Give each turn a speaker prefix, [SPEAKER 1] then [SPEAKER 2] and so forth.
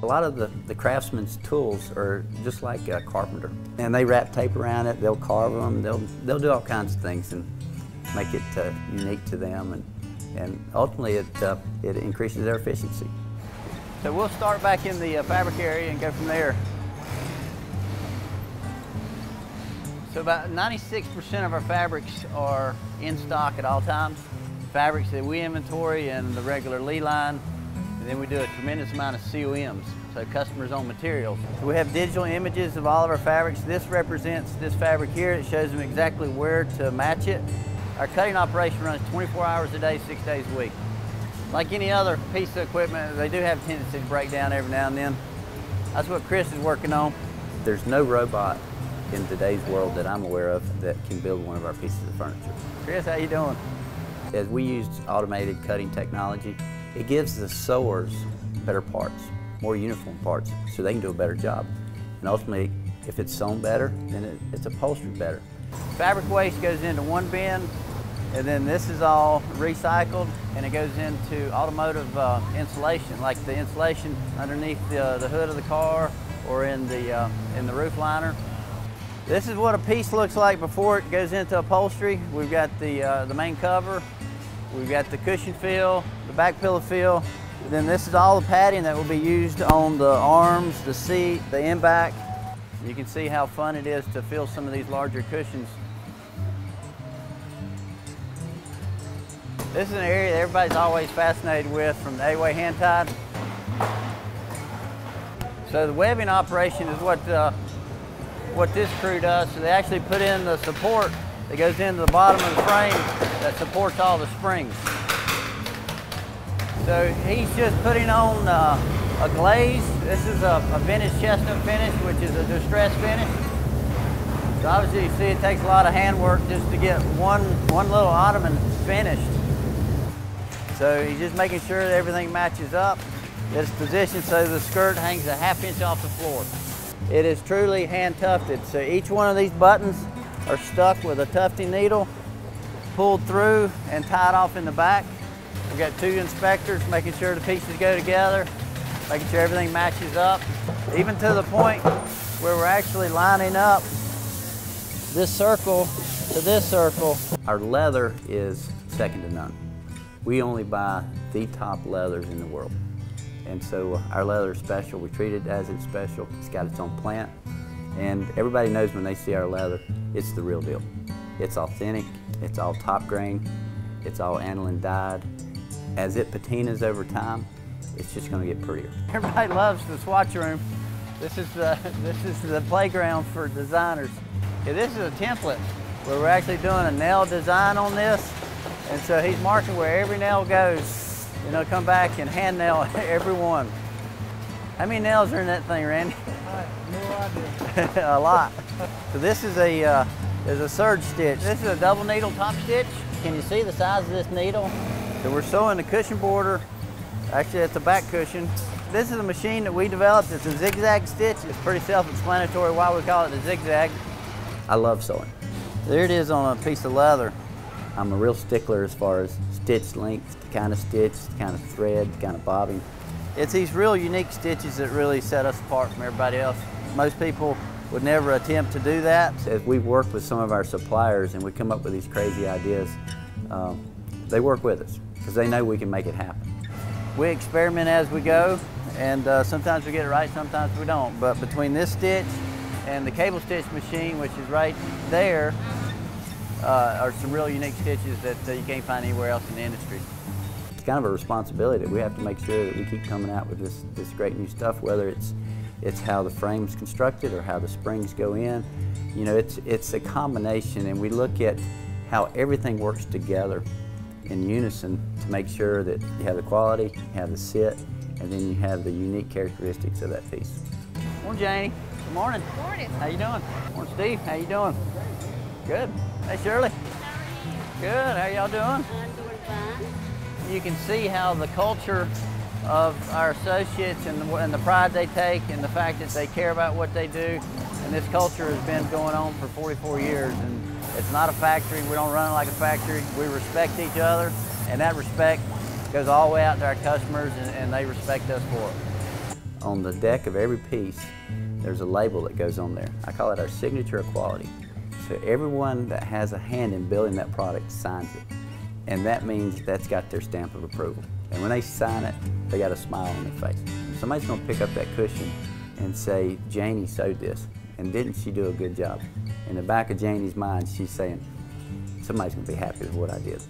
[SPEAKER 1] A lot of the craftsman's tools are just like a carpenter, and they wrap tape around it, they'll carve them, they'll do all kinds of things and make it unique to them, and ultimately it increases their efficiency. So we'll start back in the fabric area and go from there. So about 96% of our fabrics are in stock at all times. Fabrics that we inventory in the regular Lee line, and then we do a tremendous amount of COMs, so customers own materials. So we have digital images of all of our fabrics. This represents this fabric here. It shows them exactly where to match it. Our cutting operation runs 24 hours a day, 6 days a week. Like any other piece of equipment, they do have a tendency to break down every now and then. That's what Chris is working on. There's no robot in today's world that I'm aware of that can build one of our pieces of furniture. Chris, how you doing? As we use automated cutting technology, it gives the sewers better parts, more uniform parts, so they can do a better job. And ultimately, if it's sewn better, then it's upholstered better. Fabric waste goes into one bin, and then this is all recycled, and it goes into automotive insulation, like the insulation underneath the hood of the car or in the roof liner. This is what a piece looks like before it goes into upholstery. We've got the main cover, we've got the cushion fill, the back pillow fill, and then this is all the padding that will be used on the arms, the seat, the end back. You can see how fun it is to fill some of these larger cushions. This is an area that everybody's always fascinated with, from the A-way hand tied. So the webbing operation is what this crew does. So they actually put in the support that goes into the bottom of the frame that supports all the springs. So he's just putting on a glaze. This is a vintage chestnut finish, which is a distressed finish. So obviously you see it takes a lot of handwork just to get one little ottoman finished. So he's just making sure that everything matches up. It's positioned so the skirt hangs a ½ inch off the floor. It is truly hand tufted. So each one of these buttons are stuck with a tufting needle, pulled through and tied off in the back. We've got 2 inspectors making sure the pieces go together, making sure everything matches up, even to the point where we're actually lining up this circle to this circle. Our leather is second to none. We only buy the top leathers in the world. And so our leather is special. We treat it as it's special. It's got its own plant. And everybody knows when they see our leather, it's the real deal. It's authentic, it's all top grain, it's all aniline dyed. As it patinas over time, it's just gonna get prettier. Everybody loves the swatch room. This is the playground for designers. Yeah, this is a template where we're actually doing a nail design on this. And so he's marking where every nail goes. You know, come back and hand nail every one. How many nails are in that thing, Randy?
[SPEAKER 2] No idea.
[SPEAKER 1] A lot. So this is a surge stitch. This is a double needle top stitch. Can you see the size of this needle? So we're sewing the cushion border. Actually, it's a back cushion. This is a machine that we developed. It's a zigzag stitch. It's pretty self-explanatory why we call it the zigzag. I love sewing. There it is on a piece of leather. I'm a real stickler as far as stitch length, the kind of stitch, the kind of thread, the kind of bobbing. It's these real unique stitches that really set us apart from everybody else. Most people would never attempt to do that. As we've worked with some of our suppliers and we come up with these crazy ideas, they work with us because they know we can make it happen. We experiment as we go, and sometimes we get it right, sometimes we don't. But between this stitch and the cable stitch machine, which is right there, are some real unique stitches that you can't find anywhere else in the industry. It's kind of a responsibility that we have to make sure that we keep coming out with this great new stuff, whether it's how the frame's constructed or how the springs go in. You know, it's a combination, and we look at how everything works together in unison to make sure that you have the quality, you have the sit, and then you have the unique characteristics of that piece. Morning, Janie. Good morning.
[SPEAKER 3] Good morning.
[SPEAKER 1] How you doing? Morning, Steve. How you doing? Good. Hey, Shirley.
[SPEAKER 3] How are you?
[SPEAKER 1] Good. How y'all doing?
[SPEAKER 3] I'm doing fine.
[SPEAKER 1] You can see how the culture of our associates and the pride they take and the fact that they care about what they do. And this culture has been going on for 44 years. And it's not a factory. We don't run it like a factory. We respect each other. And that respect goes all the way out to our customers, and they respect us for it. on the deck of every piece, there's a label that goes on there. I call it our signature of quality. So everyone that has a hand in building that product signs it. And that means that's got their stamp of approval. And when they sign it, they got a smile on their face. Somebody's gonna pick up that cushion and say, Janie sewed this, and didn't she do a good job? In the back of Janie's mind, she's saying, somebody's gonna be happy with what I did.